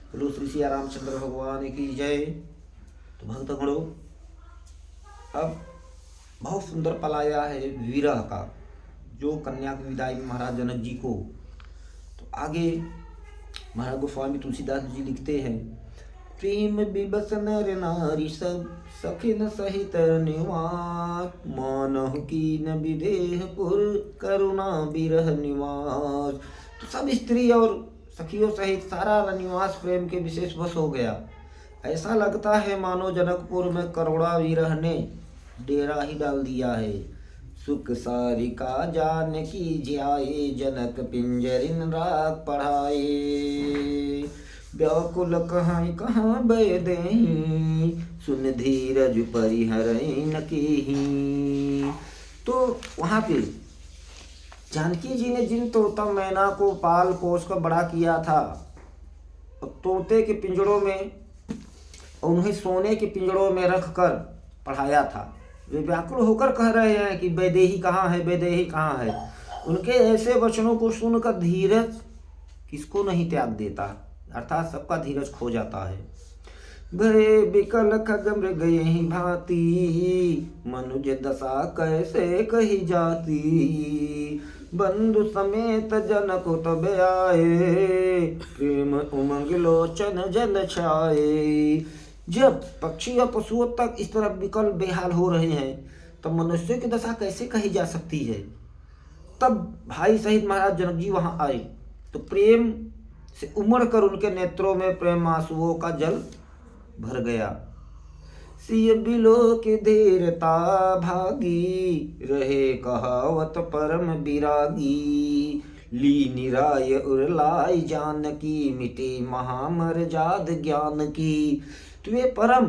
बोलो श्री सिया रामचंद्र भगवान की जय। तो भक्तगणों, अब बहुत सुंदर पल आया है विरह का, जो कन्या की विदाई में महाराज जनक जी को। तो आगे महाराज गोस्वामी तुलसीदास जी लिखते हैं, प्रेम विवश नर नारी सब सखिन सहित निवास, मानहु कीन विदेहपुर करुणा बिरह निवास। तो सब स्त्री और सखियों सहित सारा निवास प्रेम के विशेष वश हो गया। ऐसा लगता है मानो जनकपुर में करुणा विरह ने डेरा ही डाल दिया है। सुख सारिका जानकी ज्याए, जनक पिंजरिन राग पढ़ाए, व्याकुल कहाँ कहाँ बय देहीं, सुन धीरज परिहरई न केहीं। तो वहाँ पे जानकी जी ने जिन तोता मैना को पाल पोस कर बड़ा किया था, तोते के पिंजड़ों में, उन्हें सोने के पिंजड़ों में रख कर पढ़ाया था, वे व्याकुल होकर कह रहे हैं कि वैदेही कहाँ है, वैदेही कहाँ है। उनके ऐसे वचनों को सुनकर धीरज किसको नहीं त्याग देता, अर्थात सबका धीरज खो जाता है। भरे बिकल खग मृग यही भांति, मनुज दशा कैसे कही जाती, बंधु समेत जनक तब आए, प्रेम उमंग लोचन जल छाए। जब पक्षी और पशुओं तक इस तरह विकल बेहाल हो रहे हैं, तब मनुष्य की दशा कैसे कही जा सकती है। तब भाई सहित महाराज जनक जी वहां आए, तो प्रेम से उमड़ कर उनके नेत्रों में प्रेम आंसुओं का जल भर गया। सिय बिलो के धीरता भागी, रहे कहावत परम विरागी, ली निराय उरलाई जानकी, मिटे महामर जाद ज्ञान की। तो वे परम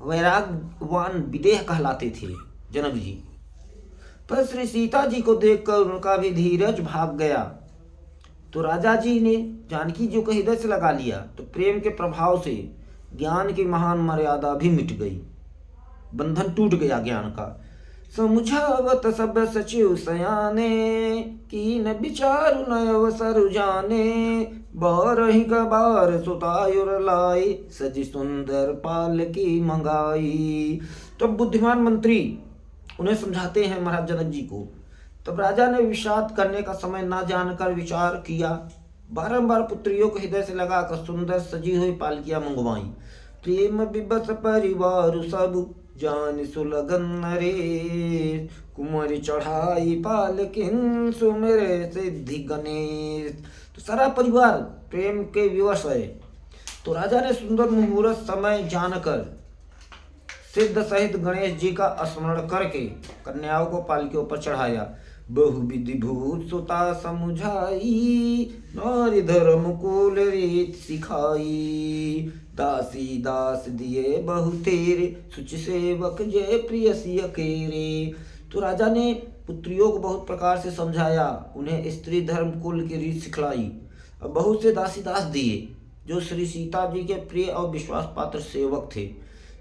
वैरागवान विदेह कहलाते थे जनक जी। पर श्री सीता जी को देखकर उनका भी धीरज भाग गया। तो राजा जी ने जानकी जी को हृदय से लगा लिया, तो प्रेम के प्रभाव से ज्ञान की महान मर्यादा भी मिट गई, बंधन टूट गया ज्ञान का। समुझावत सब सचिव सयाने, कीन विचारु न अवसर जाने, बारही का बार सुतायुर लाई, सजी सुंदर पाल की मंगाई। तो बुद्धिमान मंत्री उन्हें समझाते हैं महाराज जनक जी को। तब राजा ने विषाद करने का समय ना जानकर विचार किया, बारंबार पुत्रियों को हृदय से लगाकर सुंदर सजी हुई पालकियां मंगवाई। प्रेम विबस परिवार सब, जान सुलगन नरेश, कुंवर चढ़ाई पालकिन सुमेरे सिद्धि गणेश। तो सारा परिवार प्रेम के विवश है। तो राजा ने सुंदर मुहूर्त समय जानकर सिद्ध सहित गणेश जी का स्मरण करके कन्याओं को पालकियों पर चढ़ाया। बहुविधि भूत सुता समुझाई, नारी धर्म कुल रीत सिखाई, दासी दास दिए बहु तेरे, सुच सेवक जय प्रिय सिय केरे। तो राजा ने पुत्रियों को बहुत प्रकार से समझाया, उन्हें स्त्री धर्म कुल की रीत सिखलाई और बहुत से दासी दास दिए जो श्री सीता जी के प्रिय और विश्वास पात्र सेवक थे।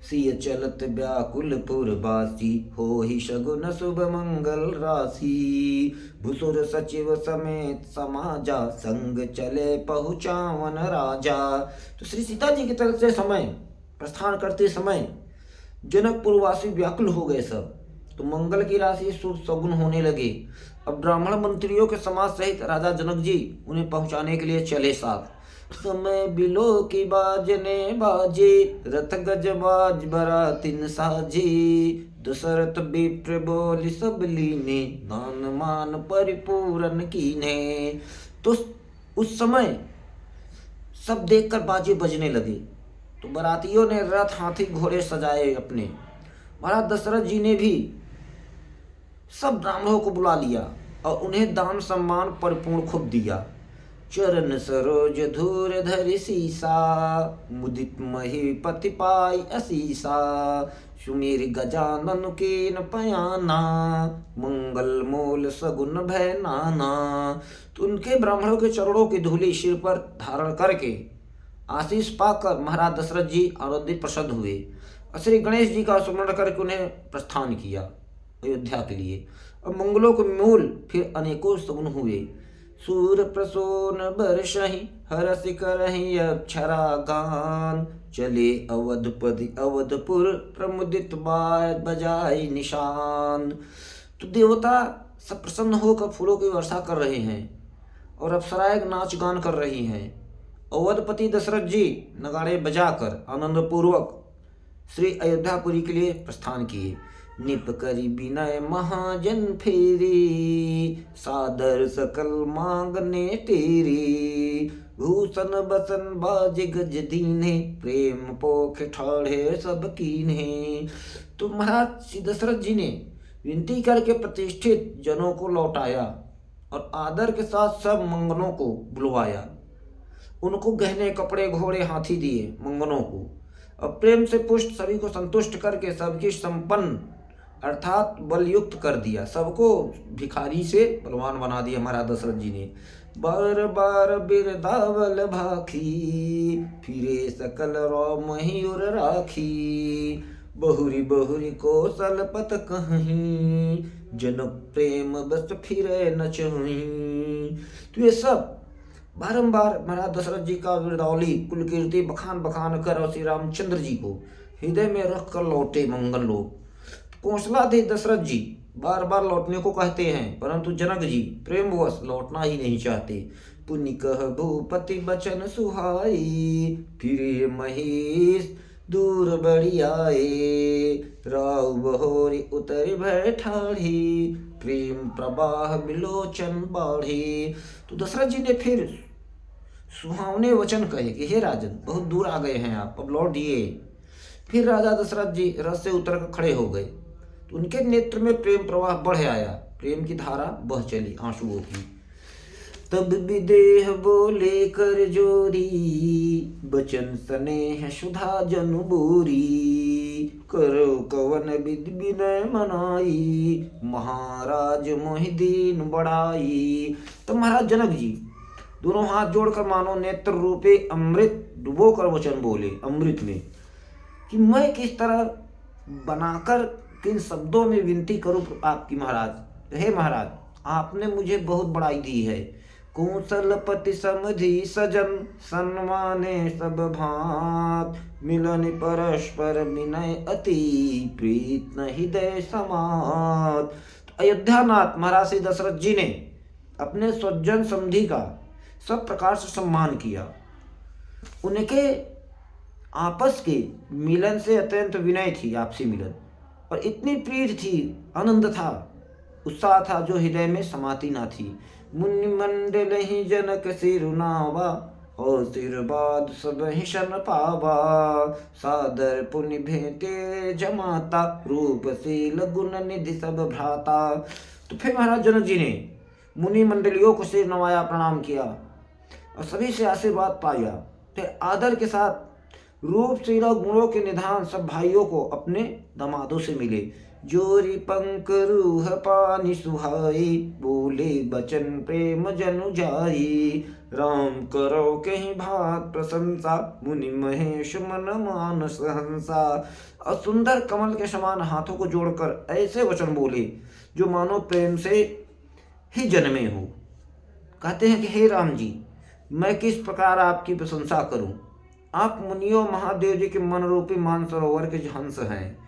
सिय चलत व्याकुल पुरवासी, हो ही शगुन शुभ मंगल राशि, भुसुर सचिव समेत समाजा, संग चले पहुँचावन राजा। तो श्री सीता जी की तरफ से समय प्रस्थान करते समय जनकपुरवासी व्याकुल हो गए सब। तो मंगल की राशि शुभ शगुन होने लगे। अब ब्राह्मण मंत्रियों के समाज सहित राजा जनक जी उन्हें पहुंचाने के लिए चले साथ। समय बिलो की बाजने बाजे, रथ गज बाज बरातिन साजे, दशरथ विप्र बोली सब लीने, दान मान परिपूरन कीने। तो उस समय सब देखकर बाजे बजने लगे। तो बरातियों ने रथ हाथी घोड़े सजाए अपने। महाराज दशरथ जी ने भी सब ब्राह्मणों को बुला लिया और उन्हें दान सम्मान परिपूर्ण खूब दिया। चरण सरोज धूर धरि सीसा, मुदित महीपति पाई असीसा, सुमेर गजानन केन पयाना, मंगल मूल सगुन भय नाना। तो उनके ब्राह्मणों के चरणों की धूली सिर पर धारण करके आशीष पाकर महाराज दशरथ जी आनंदित प्रसन्न हुए और श्री गणेश जी का स्मरण करके उन्हें प्रस्थान किया अयोध्या के लिए। और मंगलों के मूल फिर अनेकों सगुन हुए। सूर प्रसोन बरसहि हरस करहि अक्षरा गान। चले अवधपति अवधपुर प्रमुदित बजाय निशान। तो देवता सब प्रसन्न होकर फूलों की वर्षा कर रहे हैं और अप्सराएं नाच गान कर रही हैं। अवधपति दशरथ जी नगाड़े बजाकर आनंद पूर्वक श्री अयोध्यापुरी के लिए प्रस्थान किए। निप करी विनय महाजन फेरी सादर सकल मांगने तेरी। भूषण बसन बाज गज दीने प्रेम पोख ठाढ़े सब कीन्हे। तो महाराज श्री दशरथ जी ने विनती करके प्रतिष्ठित जनों को लौटाया और आदर के साथ सब मंगनों को बुलवाया। उनको गहने कपड़े घोड़े हाथी दिए मंगनों को, और प्रेम से पुष्ट सभी को संतुष्ट करके सबकी संपन्न अर्थात बलयुक्त कर दिया। सबको भिखारी से बलवान बना दिया महाराज दशरथ जी ने। बार बार बिरदावल भाखी फिरे सकल राम मयूर राखी। बहुरी बहुरी कौशल पत कहीं जन प्रेम बस फिरे न चहीं। तो ये सब बारंबार महाराज दशरथ जी का बिरदावली कुल कीर्ति बखान बखान कर और श्री रामचंद्र जी को हृदय में रख कर लौटे मंगल लोग। कौशलाधीश दशरथ जी बार बार लौटने को कहते हैं, परंतु जनक जी प्रेमवश लौटना ही नहीं चाहते। पुनि कह भूपति बचन सुहाई फिरे महेश दूर बढ़ी आए। राव बहोरी उतर भय ठाढ़ी प्रेम प्रवाह बिलोचन बाढ़े। तो दशरथ जी ने फिर सुहावने वचन कहे कि हे राजन, बहुत दूर आ गए हैं आप, अब लौट दिए। फिर राजा दशरथ जी रथ से उतर कर खड़े हो गए, तो उनके नेत्र में प्रेम प्रवाह बढ़ आया, प्रेम की धारा बह चली आंसुओं की। तब विदेह बोले कर जोरी बचन स्नेह सुधा जन बोरी। करो कवन विधि विनय मनाई महाराज मोहि दीन बढ़ाई। तो महाराज जनक जी दोनों हाथ जोड़कर मानो नेत्र रूपे अमृत डुबो कर वचन बोले अमृत में, कि मैं किस तरह बनाकर किन शब्दों में विनती करूं आपकी महाराज। हे महाराज, आपने मुझे बहुत बड़ाई दी है। कौशलपति समधि सजन सन्माने सब भांत। मिलन परस्पर विनय अति प्रीत हृदय समात। अयोध्यानाथ महाराज श्री दशरथ जी ने अपने स्वजन समधि का सब प्रकार से सम्मान किया। उनके आपस के मिलन से अत्यंत विनय थी, आपसी मिलन, और इतनी प्रीत थी, आनंद था, उत्साह था जो हृदय में समाती ना थी। मुनि मंडल ही जनक सिरुनावा और सिरबाद सब ही शन पावा। सादर पुनि भेंटे जमाता रूप शील गुण निधि सब भ्राता। तो फिर महाराज जनक जी ने मुनि मंडलियों को सिर नवाया, प्रणाम किया और सभी से आशीर्वाद पाया। फिर आदर के साथ रूप शील गुणों के निधान सब भाइयों को अपने दामादों से मिले। जोरी पंक रूह पानी सुहाई बोले बचन प्रेम जनु जाई। राम करो कहीं भात प्रशंसा मुनि महेश मन मानस हंसा। और सुंदर कमल के समान हाथों को जोड़कर ऐसे वचन बोले जो मानो प्रेम से ही जन्मे हो। कहते हैं कि हे राम जी, मैं किस प्रकार आपकी प्रशंसा करूं। आप मुनियों महादेव जी के मन रूपी मानसरोवर के हंस हैं।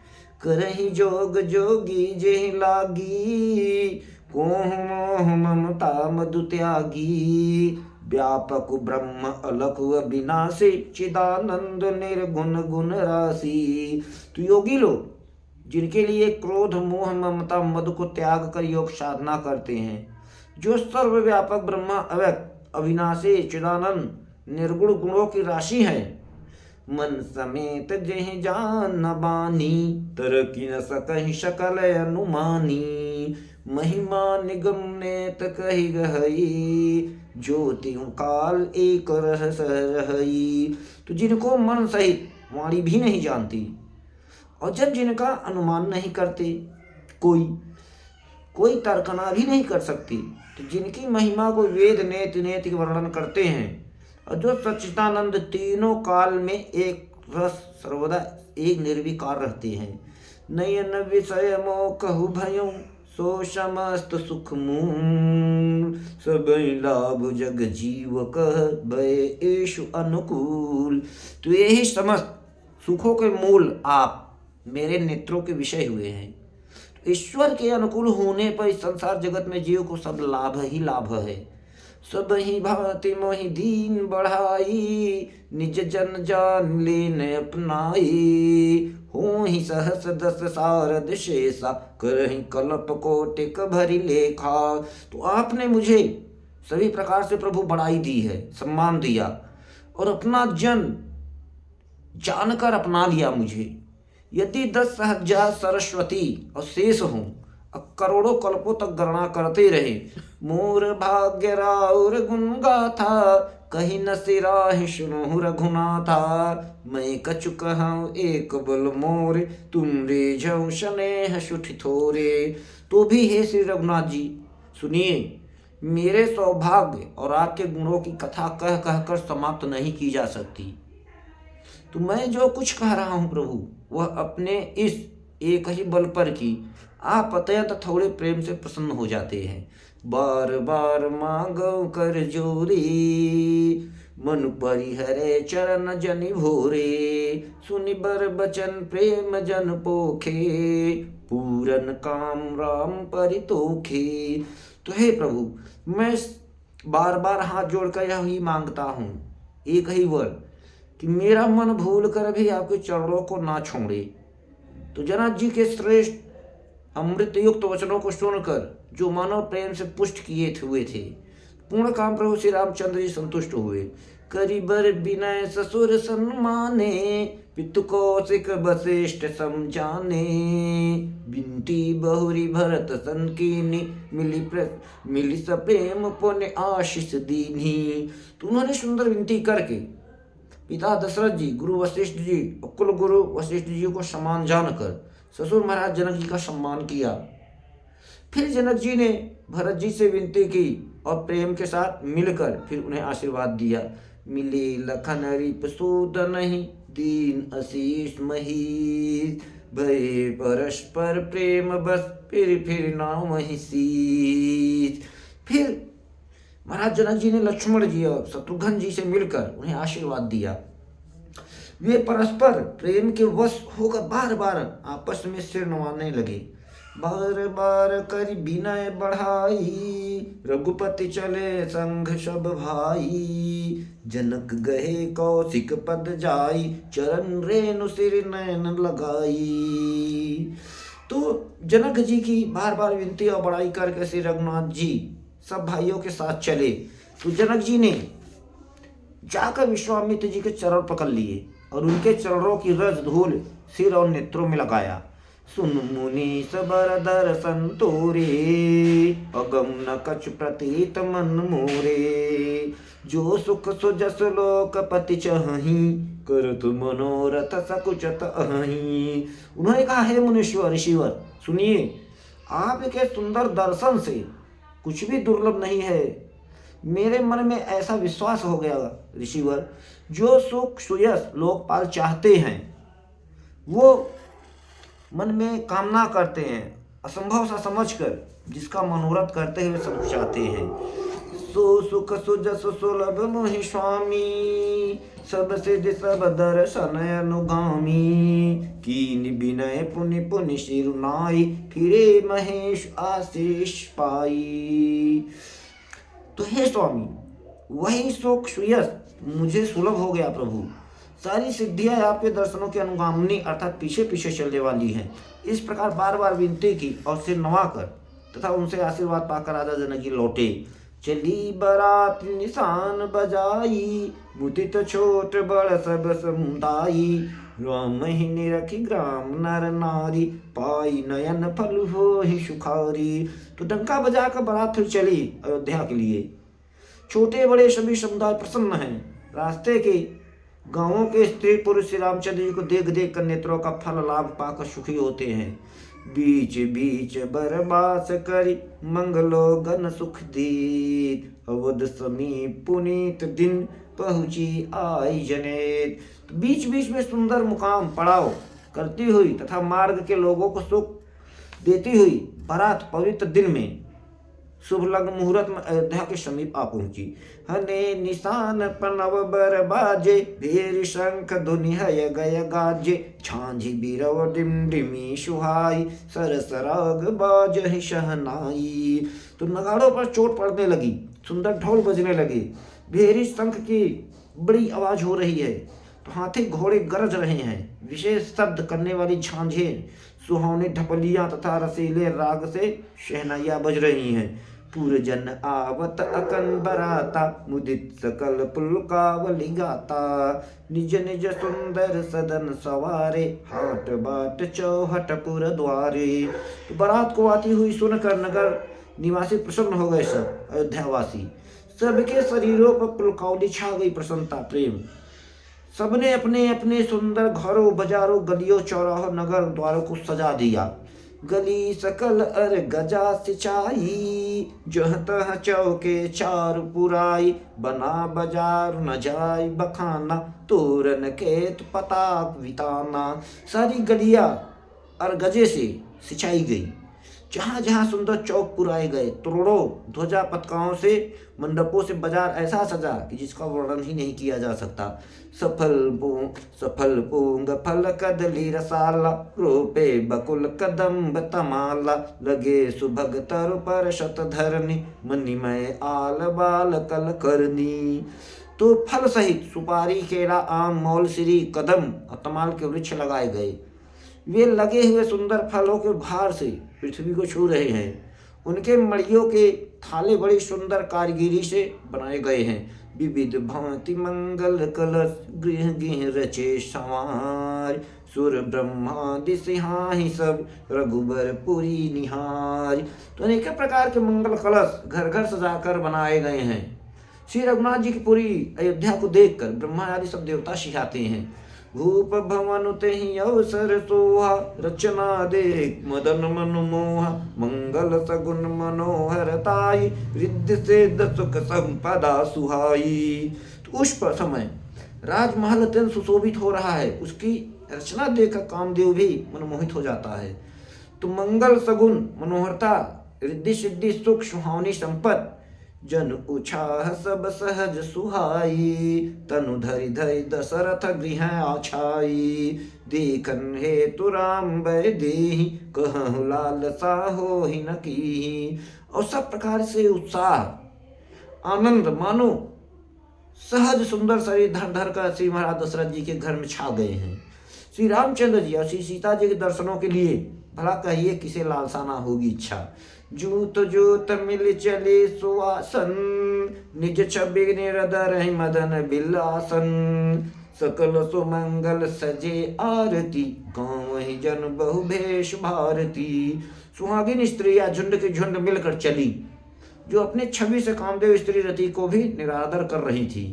करहि जोग जोगी जेहि लागी कोह मोह ममता मधु त्यागी। व्यापक ब्रह्म अलख अविनाशी चिदानंद निर्गुण गुण राशि। तो योगी लोग जिनके लिए क्रोध मोह ममता मधु को त्याग कर योग साधना करते हैं, जो सर्वव्यापक ब्रह्मा अव्यक्त अविनाशी चिदानंद निर्गुण गुणों की राशि है। मन समेत जहि जान न बानी तरकी न सकहि सकल अनुमानी। महिमा निगम नेत कहि गहई ज्योति काल एक रहस रहई। तो जिनको मन सहित वाणी भी नहीं जानती और जब जिनका अनुमान नहीं करते, कोई तर्कना भी नहीं कर सकती, तो जिनकी महिमा को वेद नेति नेति वर्णन करते हैं, और जो सच्चिदानंद तीनों काल में एक रस सर्वदा एक निर्विकार रहते हैं। नयन विषय मोह कहु भयों सो समस्त सुख मूल, सब लाभ जग जीव कह भय ईशु अनुकूल। तो यही समस्त सुखों के मूल आप मेरे नेत्रों के विषय हुए हैं। ईश्वर के अनुकूल होने पर इस संसार जगत में जीव को सब लाभ ही लाभ है। सब ही भांति मोहि दीन बढ़ाई, निज जन जान लीन अपनाई। हो ही सहस दस सारद शेषा, करहि कल्प कोटिक भरी लेखा। तो आपने मुझे सभी प्रकार से प्रभु बढ़ाई दी है, सम्मान दिया और अपना जन जानकर अपना लिया मुझे। यदि 10,000 सरस्वती और शेष हों और करोड़ों कल्पों तक गणना करते रहे, मोर भाग्य राउर गुण गाथा, कहीं न सिराहि सुनहु रघुनाथा। मैं कछु कहूँ एक बल मोर, तुम रीझऊ स्नेह सुठि थोरे। तो भी हे श्री रघुनाथ जी सुनिए, मेरे सौभाग्य और आपके गुणों की कथा कह कहकर समाप्त नहीं की जा सकती। तो मैं जो कुछ कह रहा हूँ प्रभु, वह अपने इस एक ही बल पर की आप अत्यंत थोड़े प्रेम से प्रसन्न हो जाते हैं। बार बार मांगो कर जोरी, मन परिहरे चरण जनि भोरे। सुनि बर बचन प्रेम जन पोखे, पूरन काम राम परितोखे। तो हे प्रभु, मैं बार बार हाथ जोड़कर यह ही मांगता हूँ, एक ही वर, कि मेरा मन भूल कर भी आपके चरणों को ना छोड़े। तो जनक जी के श्रेष्ठ अमृत युक्त वचनों को सुनकर जो मानव प्रेम से पुष्ट किए हुए थे, पूर्ण काम प्रभु श्री रामचंद्र जी संतुष्ट हुए। करिबर विनय ससुर सन्माने, पितु कौशिक वशिष्ठ समझाने। बिनती बहुरी भरत संकीनी, मिली सप्रेम पुण्य आशीष दीनी। तो उन्होंने सुंदर विनती करके पिता दशरथ जी, गुरु वशिष्ठ जी, कुल गुरु वशिष्ठ जी को सम्मान जानकर ससुर महाराज जनक जी का सम्मान किया। फिर जनक जी ने भरत जी से विनती की और प्रेम के साथ मिलकर फिर उन्हें आशीर्वाद दिया। मिले लखन रिपुसूदन ही, दीन आशीष महीस। भये परस्पर प्रेम बस, फिर नाम ही शीस। फिर महाराज जनक जी ने लक्ष्मण जी और शत्रुघ्न जी से मिलकर उन्हें आशीर्वाद दिया। वे परस्पर प्रेम के वश होकर बार बार आपस में सिर नवाने लगे। बार बार कर विनय बढ़ाई, रघुपति चले संग सब भाई। जनक गहे कौशिक पद जाई, चरण रेणु सिर नयन लगाई। तो जनक जी की बार बार विनती और बड़ाई करके श्री रघुनाथ जी सब भाइयों के साथ चले। तो जनक जी ने जाकर विश्वामित्र जी के चरण पकड़ लिए और उनके चरणों की रज धूल सिर और नेत्रों में लगाया। सुन मुनि सबर दर्शन तोरे, अगम न कछु प्रतीत मन मोरे। जो सुख सुजस लोक पति चहि, करत मनोरथ सकुचत अहि। उन्होंने कहा, हे मुनीश्वर ऋषिवर सुनिए, आपके सुंदर दर्शन से कुछ भी दुर्लभ नहीं है। मेरे मन में ऐसा विश्वास हो गया ऋषिवर, जो सुख सुयश लोकपाल चाहते हैं वो मन में कामना करते हैं, असंभव सा समझकर जिसका मनोरथ करते हुए सब चाहते हैं। सो सुख सुजस सुलभ मोहि स्वामी, सब सिद्धि सब दर्शन अनुगामी। कीन विनय पुनि पुनि शिरुनाई, फिरे महेश आशीष पाई। तो हे स्वामी, वही सुख सुयश मुझे सुलभ हो गया प्रभु। सारी सिद्धियां आपके दर्शनों के अनुगामिनी अर्थात पीछे पीछे चलने वाली हैं। इस प्रकार बार बार विनती की और सिर नवाकर तथा उनसे आशीर्वाद पाकर राजा जनक जी लौटे। चली बारात निशान बजाई, मुदित छोट बड़ सब समुदायी। राम ही निरखी ग्राम नर नारी, पाई नयन फल हो ही सुखारी। तो डंका बजाकर बारात फिर चली अयोध्या के लिए। छोटे बड़े सभी समुदाय प्रसन्न हैं। रास्ते के गांवों के स्त्री पुरुष श्री रामचंद्र जी को देख देख कर नेत्रों का फल लाभ पाकर सुखी होते हैं। बीच बीच बरबास करी, मंगलो गण सुख दीत। अवध समीप पुनीत दिन, पहुंची आई जनेत। बीच बीच में सुंदर मुकाम पड़ाव करती हुई तथा मार्ग के लोगों को सुख देती हुई बारात पवित्र दिन में शुभ लग्न मुहूर्त में अयोध्या के समीप आ पहुंची। हने निशान पनव बर बाजे, भेर शंख धुनि हय गय गाजे, झांझी बिरव डिमडिमी सुहाई, सरसराग बाजहि शहनाई। तो नगाड़ों पर चोट पड़ने लगी, सुंदर ढोल बजने लगे, भेरी शंख की बड़ी आवाज हो रही है, तो हाथी घोड़े गरज रहे हैं, विशेष शब्द करने वाली झांझें, सुहावनी ढपलियां तथा रसीले राग से शहनाइयां बज रही हैं। पूरजन आवत अकन बराता, मुदित सकल पुलकावली गाता, निज निज सुंदर सदन सवारे, हाट बाट चौहट पुर द्वारे। तो बारात को आती हुई सुनकर नगर निवासी प्रसन्न हो गए, सब अयोध्यावासी, सबके शरीरों पर पुलकावली छा गई, प्रसन्नता प्रेम। सबने अपने अपने सुंदर घरों बाजारों गलियों चौराहों नगर द्वारों को सजा दिया। गली सकल अर गजा सिंचाई, जह तह चौके चार पुराई, बना बाजार न जाय बखाना, तोरन खेत पताक विताना। सारी गलियां और गजे से सिंचाई गई, जहाँ जहाँ सुंदर चौक पुराए गए, करोड़ों ध्वजा पताकाओं से मंडपों से बाजार ऐसा सजा कि जिसका वर्णन ही नहीं किया जा सकता। सफल पूंग फल कदली रसाला, रोपे बकुल कदम्ब तमाला, लगे सुभग तरु पर शत धरनी, मणिमय आल बाल कल करनी। तो फल सहित सुपारी केला आम मौलसिरी कदम और तमाल के वृक्ष लगाए गए। वे लगे हुए सुंदर फलों के भार से पृथ्वी को छू रहे हैं। उनके मड़ियों के थाले बड़ी सुंदर कारीगिरी से बनाए गए हैं। विविध भांति मंगल कलश, गृह गृह रचे संवार, सुर ब्रह्मादि सिंहाही सब, रघुबर पुरी निहार। तो अनेक प्रकार के मंगल कलश घर घर सजाकर बनाए गए हैं। श्री रघुनाथ जी की पूरी अयोध्या को देखकर ब्रह्मा आदि सब देवता सिखाते हैं। भूप भवन तेहि अवसर सोहा, रचना देख मदन मन मोहा, मंगल सगुन मनोहरताई, रिद्धि सिद्ध सुख संपदा सुहाई। तो उस पर समय राजमहल अत्यंत सुशोभित हो रहा है, उसकी रचना देखकर कामदेव भी मनमोहित हो जाता है। तो मंगल सगुन मनोहरता, रिद्धि सिद्धि सुख सुहावनी संपद, जन उछाह सब सहज सुहाई, तनु धरि धरि दशरथ गृह आछाई, देखन हेतु राम बै देहि, कहहु लालसा होहि न कीहि। और सब प्रकार से उत्साह आनंद मानो सहज सुंदर शरीर धर धर कर श्री महाराज दशरथ जी के घर में छा गए हैं। श्री रामचंद्र जी और श्री सीता जी के दर्शनों के लिए भला कहिए किसे लालसा ना होगी इच्छा। जूत जूत मिल चले सुवासन, निज छवि निरदर मदन बिलासन, सकल सुमंगल सजे आरती, गाँव ही जन बहु भेष भारती। सुहागिन स्त्री या झुंड के झुंड मिलकर चली, जो अपने छवि से कामदेव स्त्री रति को भी निरादर कर रही थी।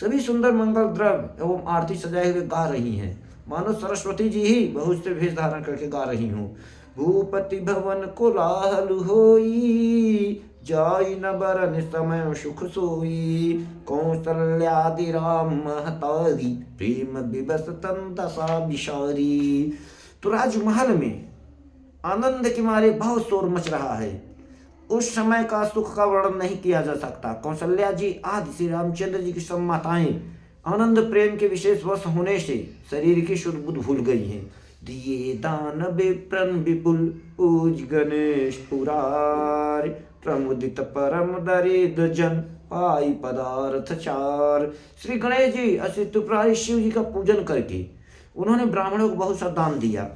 सभी सुंदर मंगल द्रव्य एवं आरती सजाए हुए गा रही हैं, मानो सरस्वती जी ही बहुत से भेष धारण करके गा रही हूँ। भूपति भवन कोलाहल होई, जाई न बरन समय सुख सोई, कौशल्यादि राम महतारी, प्रेम विवश तन दशा विशारी। तो राजमहल में आनंद के मारे बहुत शोर मच रहा है। उस समय का सुख का वर्णन नहीं किया जा सकता। कौशल्या जी आदि श्री रामचंद्र जी की सब माताएं आनंद प्रेम के विशेष वश होने से शरीर की शुद्ध बुद्ध भूल गई हैं। दिए दान विप्रन विपुल, पूज गणेश पुरार, प्रमुदित परम दरिद्र जन, पाई पदार्थ चार। श्री गणेश जी श्री त्रिपुरारी शिव जी का पूजन करके उन्होंने ब्राह्मणों को बहुत सा दान दिया।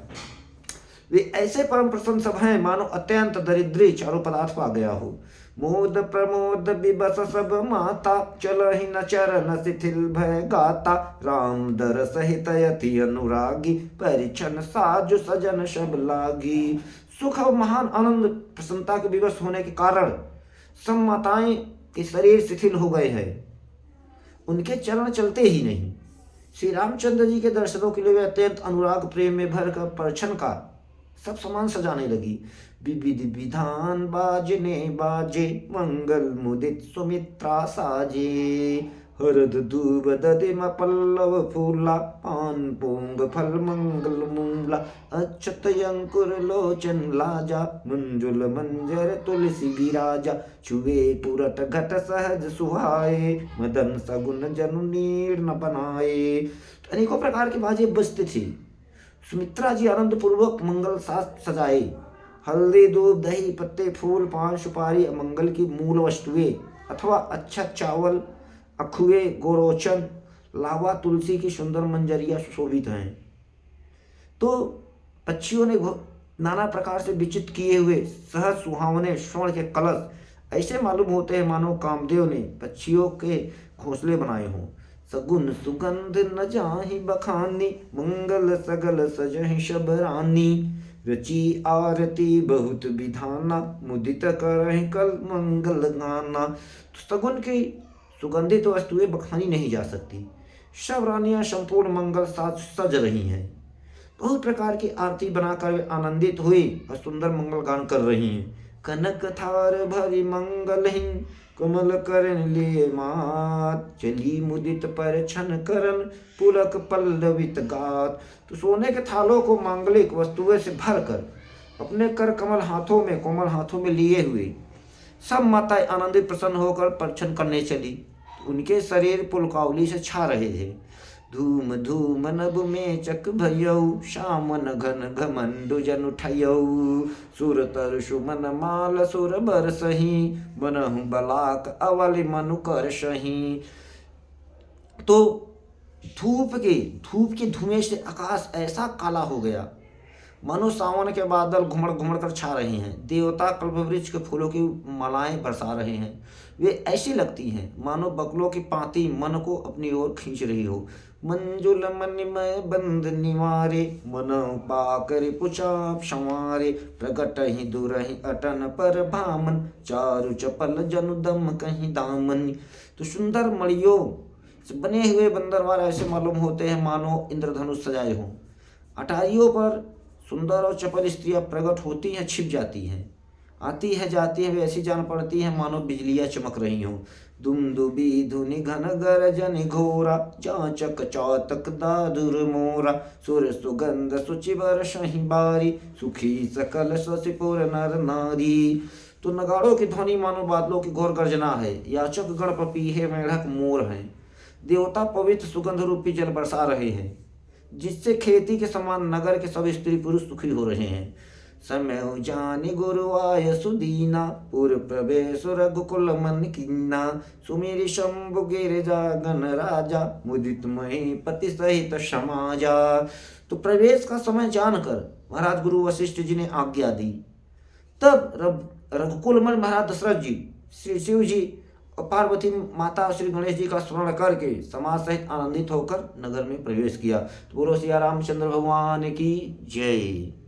वे ऐसे परम प्रसन्न सब हैं मानो अत्यंत दरिद्री चारों पदार्थ पा गया हो। मोद प्रमोद विबस सब माता, चलहि न चरण शिथिल भय गाता, राम दर सहित यति अनुरागी, परिछन साजु सजन सब लागी। सुख और महान आनंद प्रसन्नता के विवश होने के कारण सब माताएं के शरीर शिथिल हो गए हैं, उनके चरण चलते ही नहीं। श्री रामचंद्र जी के दर्शनों के लिए वे अत्यंत अनुराग प्रेम में भरकर परिछन का सब सामान सजाने लगी। विविध विधान बाजने बाजे, मंगल मुदित सुमित्रा साजे, हरद दूब दधिम पल्लव फूला, पान पोंग फल मंगल मूला, अक्षत अंकुर लोचन लाजा, मंजुल मंजर तुलसी विराजा, छुए पुरट घट सहज सुहाए, मदन सगुन जनु नीर न बनाए। अनेकों प्रकार के बाजे बजते थे। सुमित्रा जी आनंद पूर्वक मंगल शास्त्र सजाए। हल्दी दूध दही पत्ते फूल पान सुपारी मंगल की मूल वस्तुएं अथवा अच्छा चावल अखुए गोरोचन लावा तुलसी की सुंदर मंजरियां सुशोभित हैं। तो पक्षियों ने नाना प्रकार से विचित्र किए हुए सहज सुहावने स्वर्ण के कलश ऐसे मालूम होते हैं मानो कामदेव ने पक्षियों के घोंसले बनाए हों। सगुन सुगंध न जाहि बखानी, मंगल सगल सजहि शबरानी, रची आरती बहुत विधाना, मुदित करहि कल मंगल गाना। तो सगुन की सुगंधित वस्तुएं बखानी नहीं जा सकती। सब रानियां संपूर्ण मंगल साथ सज रही हैं। बहुत प्रकार की आरती बनाकर वे आनंदित हुई और सुंदर मंगल गान कर रही हैं। कनक थार भरी मंगल ही, कमल करन लिए मात, चली मुदित पर छन करन, पुलक पल्लवित गात। तो सोने के थालों को मांगलिक वस्तुएं से भरकर अपने कर कमल हाथों में कोमल हाथों में लिए हुए सब माताएं आनंदित प्रसन्न होकर परछन करने चली। उनके शरीर पुलकावली से छा रहे थे। धूम धूम नभ में चक भयऊ, शामन घन घमंडु जन उठयऊ, सुर तर सुमन माल सुर बर सही, बनहु बलाक अवल मनु कर सही। तो धूप के धुएं से आकाश ऐसा काला हो गया मानो सावन के बादल घुमड़ घुमड़ कर छा रहे हैं। देवता कल्पवृक्ष के फूलों की मालाएं बरसा रहे हैं। वे ऐसी लगती हैं मानो बकलों की पाती मन को अपनी ओर खींच रही हो। मंजुल मणिमय बंद निवारे, मन पाकर पुचाप संवारे, प्रगट ही दुरहि अटन पर भामन, चारु चपल जनु दम कहीं दामन। तो सुंदर मणियों से बने हुए बंदरवार ऐसे मालूम होते हैं मानो इंद्रधनुष सजाए हों। अटारियों पर सुंदर और चपल स्त्रियां प्रकट होती हैं छिप जाती हैं, आती है जाती है वे ऐसी जान पड़ती है मानो बिजलियां चमक रही हों। दुमदुबी धुनि घन गरजन घोरा, चाचक चौतक दादुर मोरा, सुर सुगंध सुचि बरसहि बारी, सुखी सकल शशिपुर नर नारी। तो नगाड़ों की ध्वनि मानो बादलों की घोर गर्जना है। याचक गण पपीहे मेढक मोर हैं। देवता पवित्र सुगंध रूपी जल बरसा रहे हैं जिससे खेती के समान नगर के सब स्त्री पुरुष सुखी हो रहे हैं। समय जानि गुरु आय सुदीना, पुर प्रवेश रघुकुल मन कीना, सुमेरि शंभु गिरिजा गण राजा, मुदित मही पति सहित समाजा। तो प्रवेश का समय जानकर महाराज गुरु वशिष्ठ जी ने आज्ञा दी। तब रघुकुल मन महाराज दशरथ जी श्री शिव जी और पार्वती माता श्री गणेश जी का स्मरण करके समाज सहित आनंदित होकर नगर में प्रवेश किया। तो बोलो सिया रामचंद्र भगवान की जय।